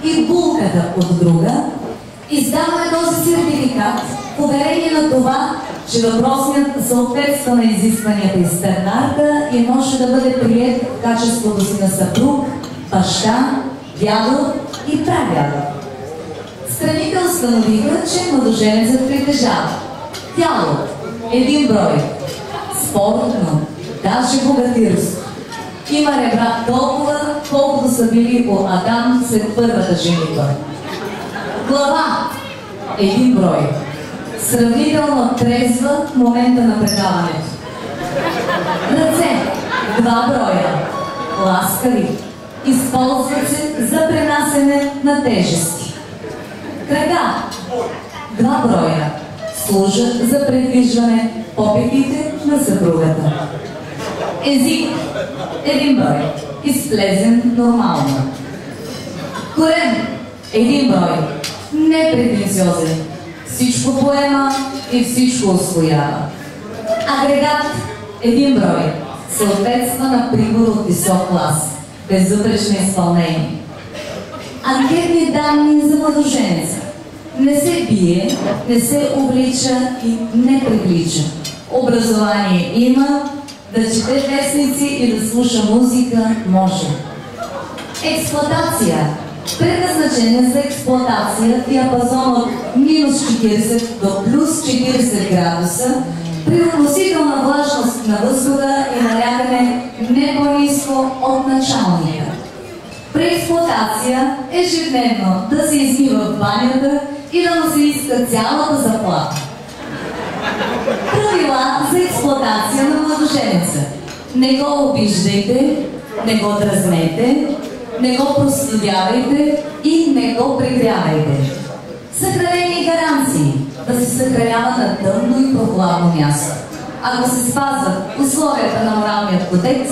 и булката от друга, издаваме този сертификат в уверение на това, че въпросният съответства на изискванията и стандарта и може да бъде приет в качеството си на съпруг, баща, дядо и прадядо. Страните установиха, че младоженецът притежава тяло, един брой, спортно, даже богатирство. Има ребра толкова, колкото са били у Адам след първата женитба. Глава, един брой, сравнително трезва в момента на предаването. Ръце, два броя, ласкави, използват се за пренасене на тежести. Крага, два броя, служат за предвижване по петите на съпругата. Език, един брой, изплезен нормално. Корен, един брой, непретенциозен, всичко поема и всичко усвоява. Агрегат, един брой, съответства на прибор от висок клас, безупречно изпълнение. Анкетни данни за младоженеца. Не се бие, не се облича и не привлича. Образование има, да чете вестници и да слуша музика може. Експлоатация. Предназначение за експлоатация диапазон от -40 до плюс 40 градуса при относителна влажност на въздуха и налягане не по-ниско от началника. При експлоатация ежедневно да се измива в банята и да му се иска цялата заплата. Правила за експлоатация на младоженеца. Не го обиждайте, не го дразнете, не го простудявайте и не го прегрявайте. Съхранени гаранции. Да се съхранява на тъмно и прохладно място. Ако се спазват условията на моралния кодекс,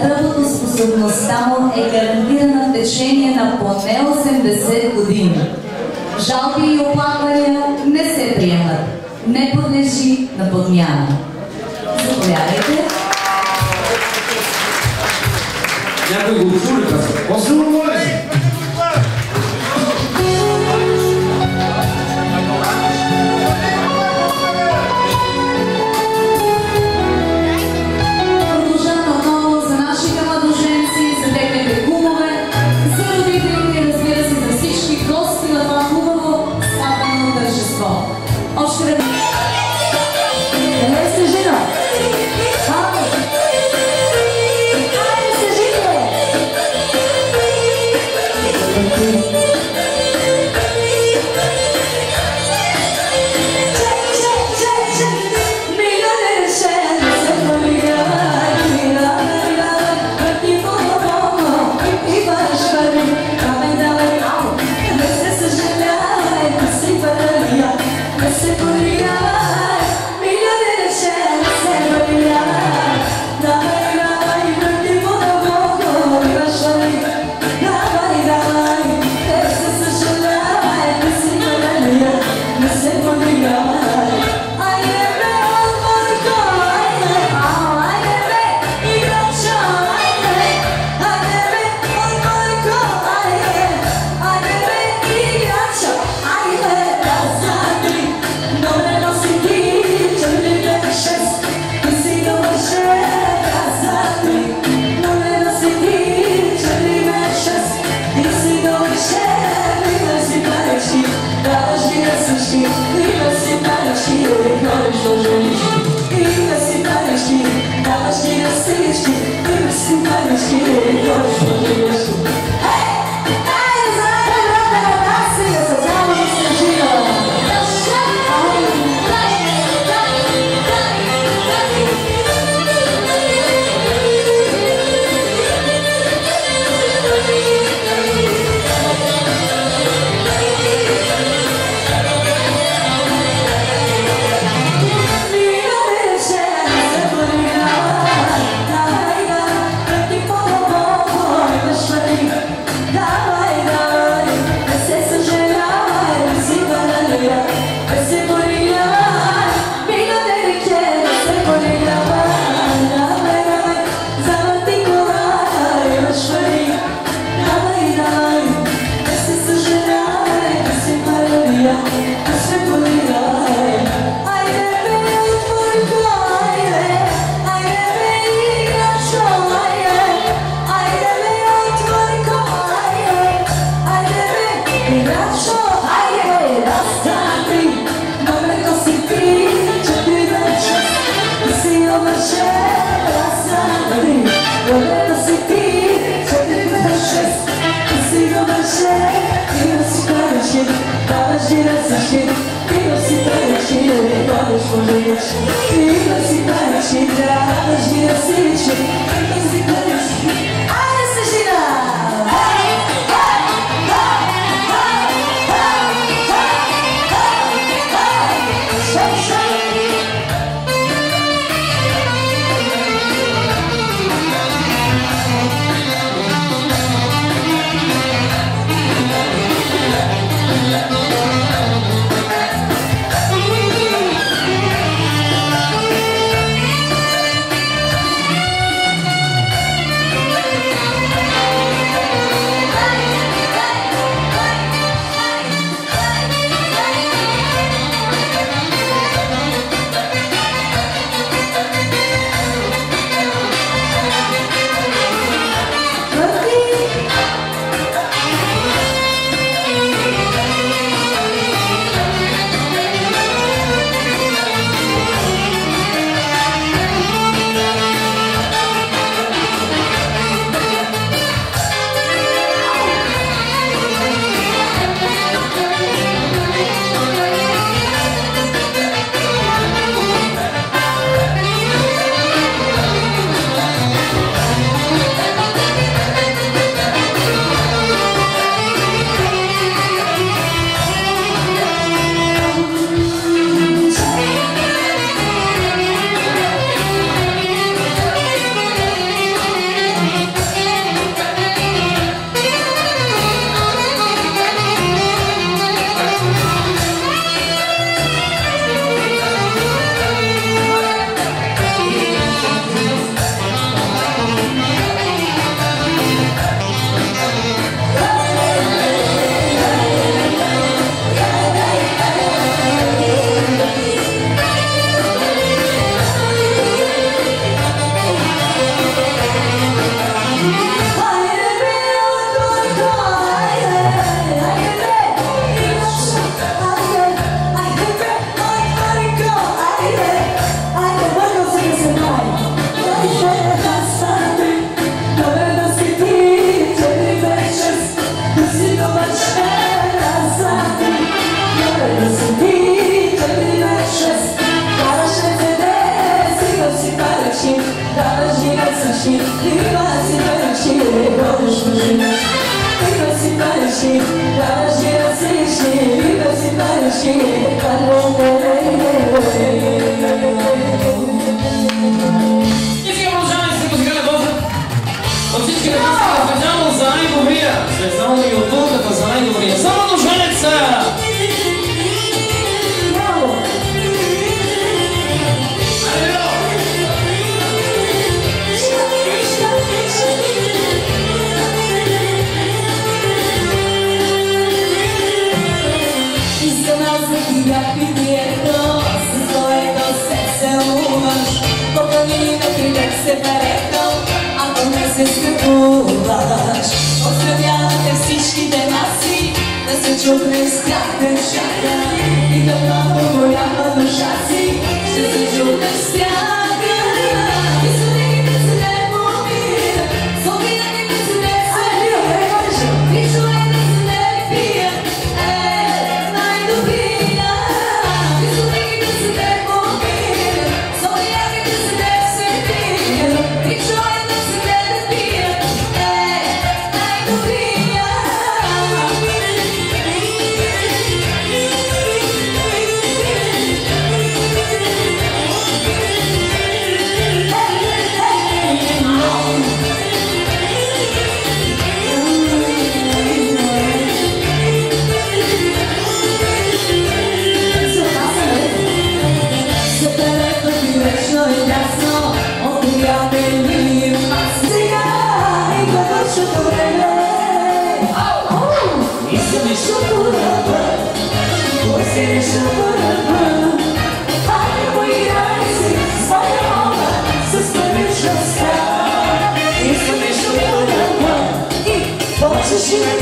работоспособността му е гарантирана в течение на поне 80 години. Жалби и оплаквания не се приемат. Не подлежи на подмяна. Заповядайте. Някой го чули, после го говори. Продължаваме отново за нашите младоженци, за техните кумове, за родителите и разбира се за всички гости на това хубаво сватбено тържество. Още веднъж. Къде сте, жена? Braćo, ajde, rastati, dobro si ti, 4-6, si obrše, rastati, dobro si ti, 4-6, si obrše, bio si pravičin, danas žirasašin, bio si pravičin, danas možeš, bio si pravičin, danas žirasičin, bio si pravičin, ajde se žira! She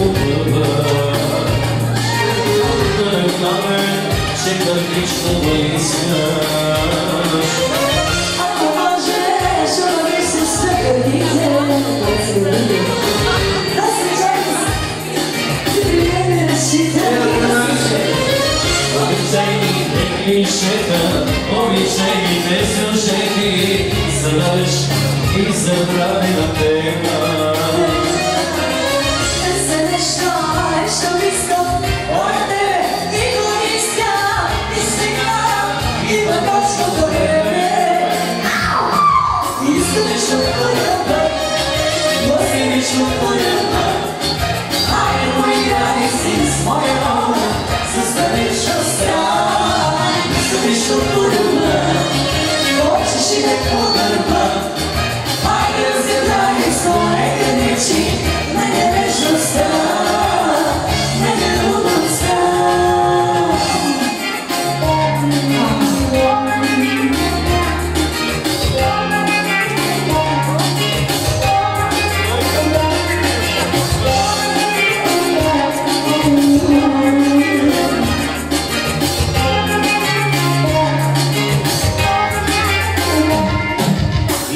хубава. Да не знаме, че първично да искаш. Ако можеш, ови се стъпетите, да се чакаш, ти приемеш и търпиш. Обичайни клишета, обичайните сюжети, задаваш и забравена тема. За нещо искам от тебе, никога не искам, и сега има точното време. Искам нещо първия път, после нещо първия път. Айде поиграй си с моя роля, с далечността. Искам нещо първия път, хочеш и ме подърба. Айде разгадай своя граничи на невежността, на нервността.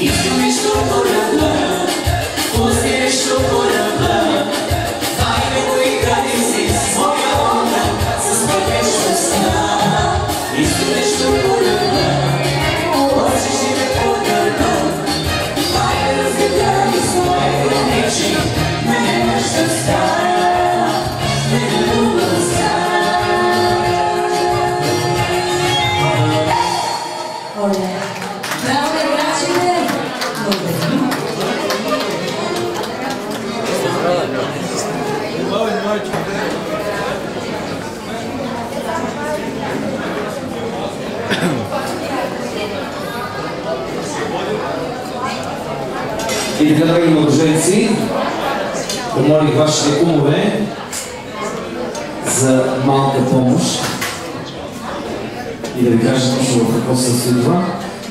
Искам нещо по-ръбна, пусти нещо по-ръбна. Айде поиграй си с моя роля, с далечността. Искам нещо по-ръбна, хочеш и ме подърба. Айде разгадай своя граничи на невежността, на нервността. Браво, играчите! Благодаря. И така, драги младоженци, помолих вашите кумове за малка помощ и да ви кажа точно в какво се състои това.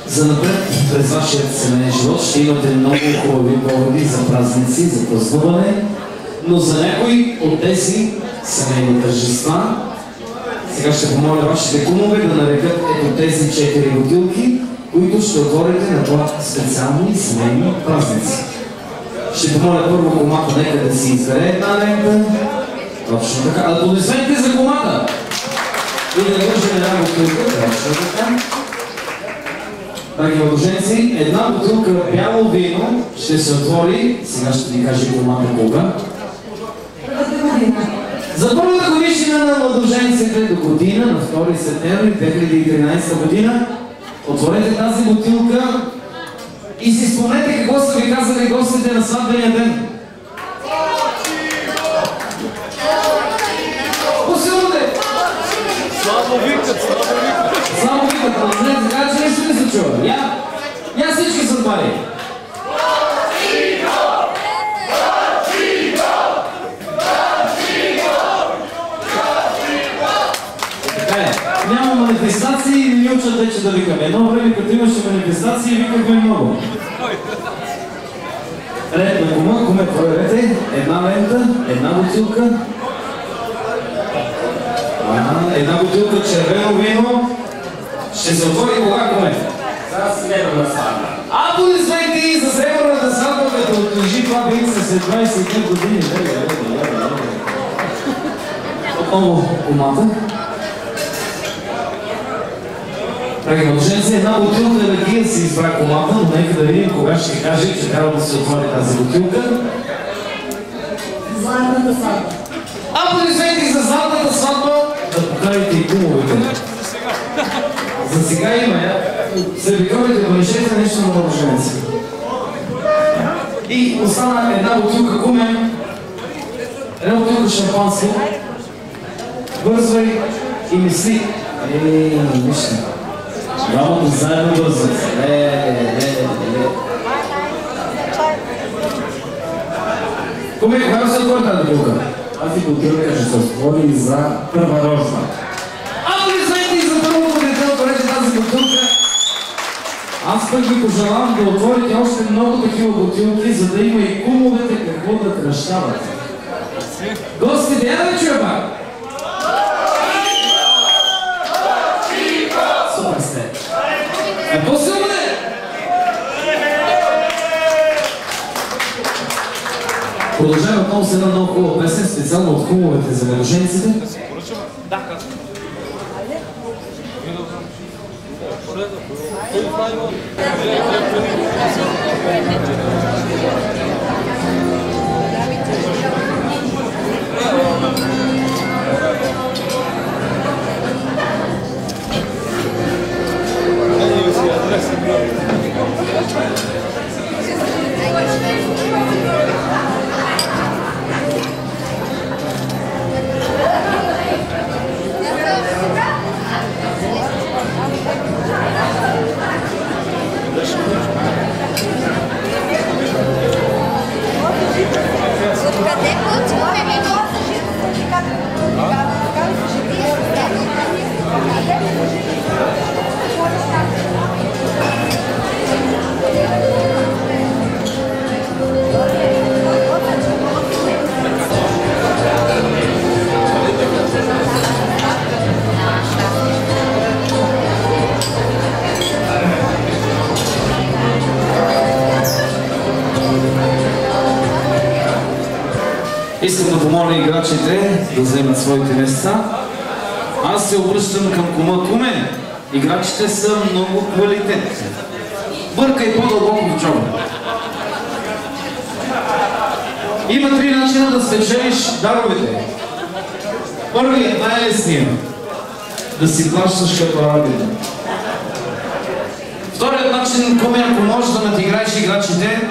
За напред през вашия семейен живот ще имате много хубави поводи за празници, за празнуване, но за някои от тези семейни тържества сега ще помоля вашите кумове да нарекат ето тези 4 бутилки, които ще отворите на по-специални семейни празници. Ще помоля първо кумата нека да си избере една лента. Точно така. Аплодисменти за кумата! И да вържем една бутилка. Точно така. Драги младоженци, една бутилка бяло вино ще се отвори. Сега ще ви кажа кумата кога. За първата годишнина на младоженците до година, на 2 септември 2013 година, отворете тази бутилка и си спомнете какво са ви казали гостите на сватбения ден. Посилате! Слабо викат, слабо викат. Слабо викат, но не, така че нищо не се чува. Я всички са пари. Няма манифестации и не учат вече да викаме. Едно време, като имаше манифестации, викахме много. Ред на кума, куме, проверете. Една лента, една бутилка. Една бутилка червено вино. Ще се отвори кога, куме? За сребърна сватба. Аплодисменти за сребърната сватба, като отлежи това винце след 25 години. Отново кумата. Драги младоженци, една бутилка ракия си избра кумата, но нека да видим кога ще каже, че трябва да се отвори тази бутилка. Златната сватба. Аплодисменти за златната сватба, да покажете и кумовете. За сега има, сервитьорите, бъдещете нещо на младоженци. И остана една бутилка куме, една бутилка шампанско. Бързвай и мисли. Вижте. Двамата заедно бързват. Куме, кога се отвори тази бутилка? Тази бутилка ще се отвори за първа рожба. Аплодисменти за първото дете, отворете тази бутилка. Аз пък ви пожелавам да отворите още много такива бутилки, за да има и кумовете какво да кръщават. Гости, де да чуя пак? Супер сте. По-силно не? Продължаваме отново с една много хубава песен, специално от хубавите за младоженците. Искам да помоля играчите да вземат своите места. Аз се обръщам към кума. Куме, играчите са много квалитетни. Бъркай по-дълбоко в джоба. Има 3 начина да спечелиш даровете. Първият, най-лесният. Да си плащаш като арабите. Вторият начин, куме, ако можеш да надиграеш играчите,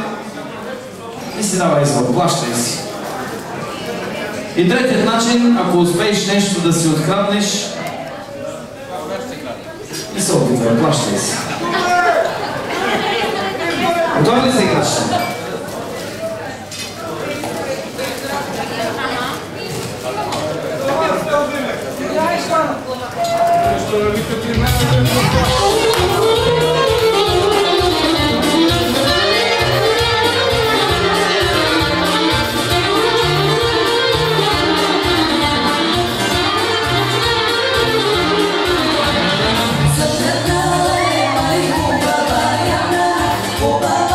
не си дава избор, плащай си. И третият начин, ако успееш нещо да си откраднеш, не се опитвай, плащай си. Готови ли се играчите? Baba,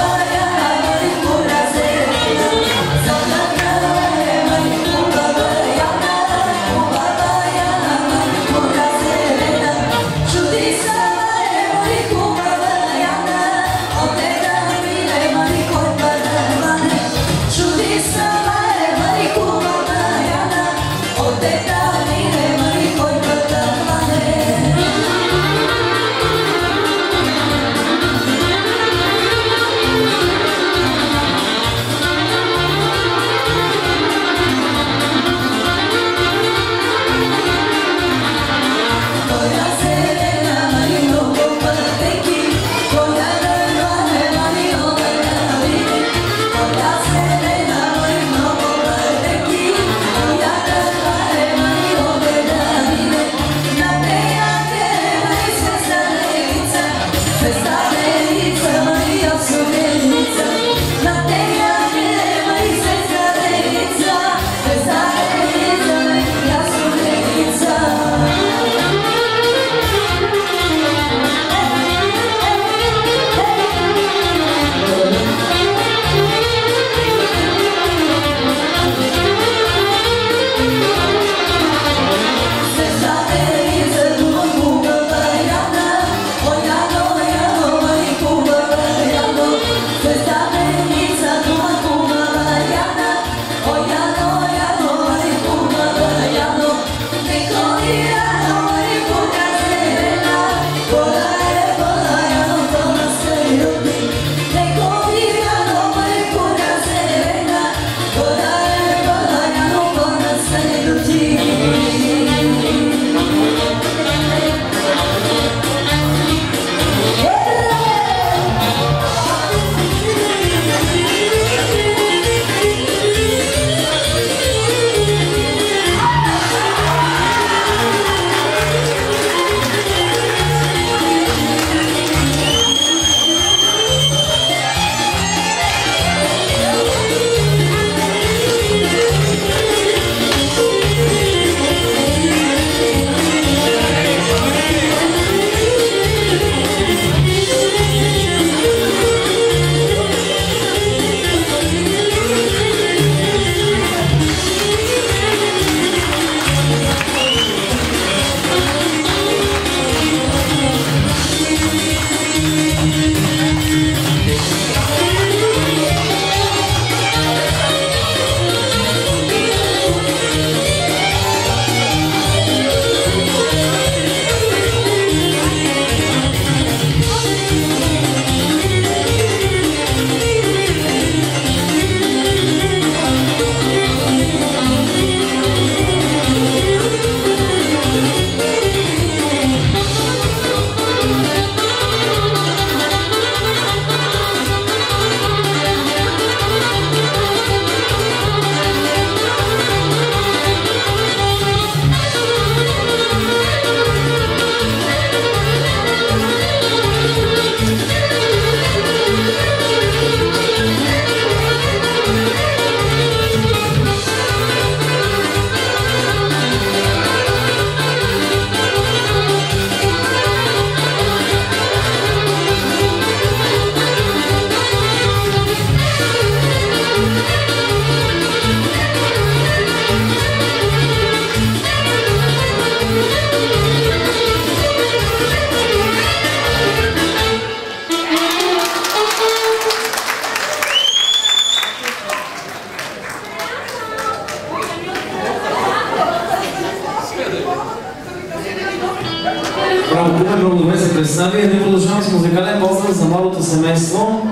много добре се представи. Ние продължаваме с музикален поздрав за младото семейство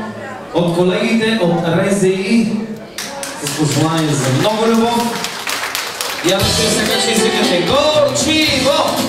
от колегите от РЗИ с пожелание за много любов. И аз ще сега ще извикате Горчиво!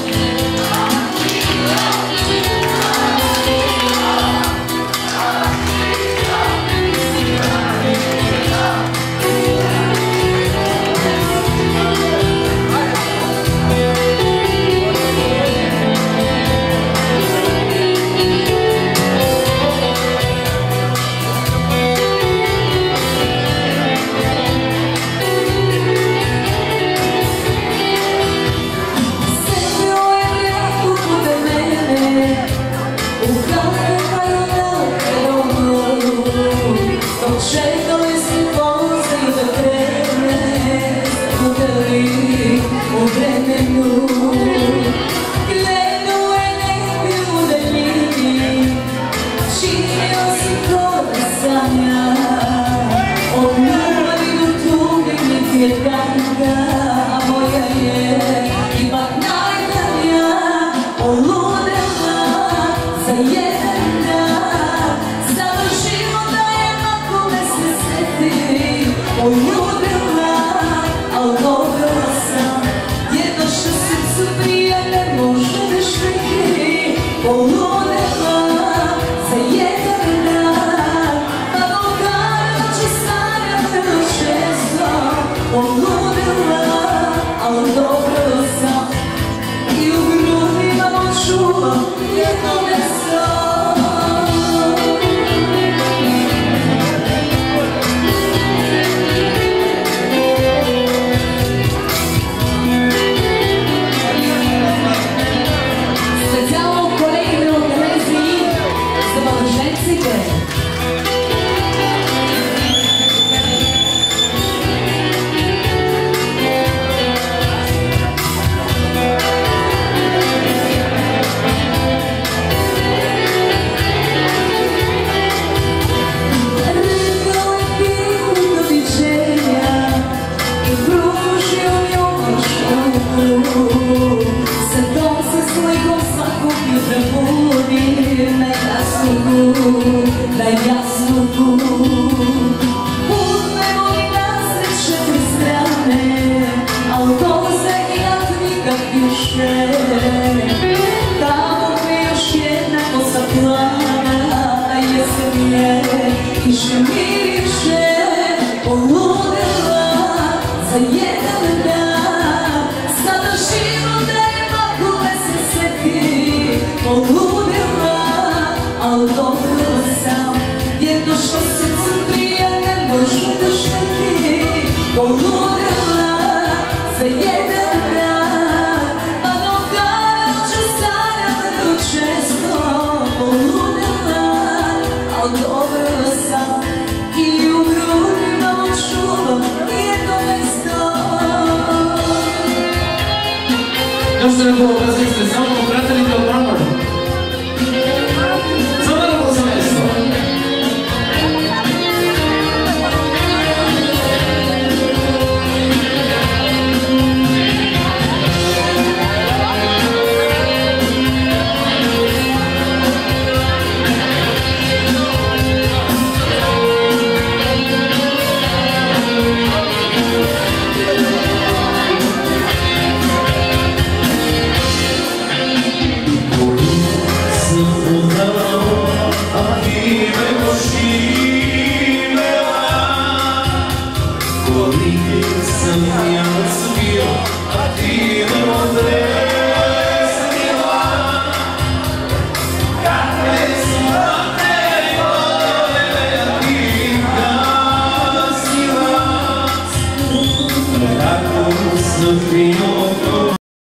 Sofino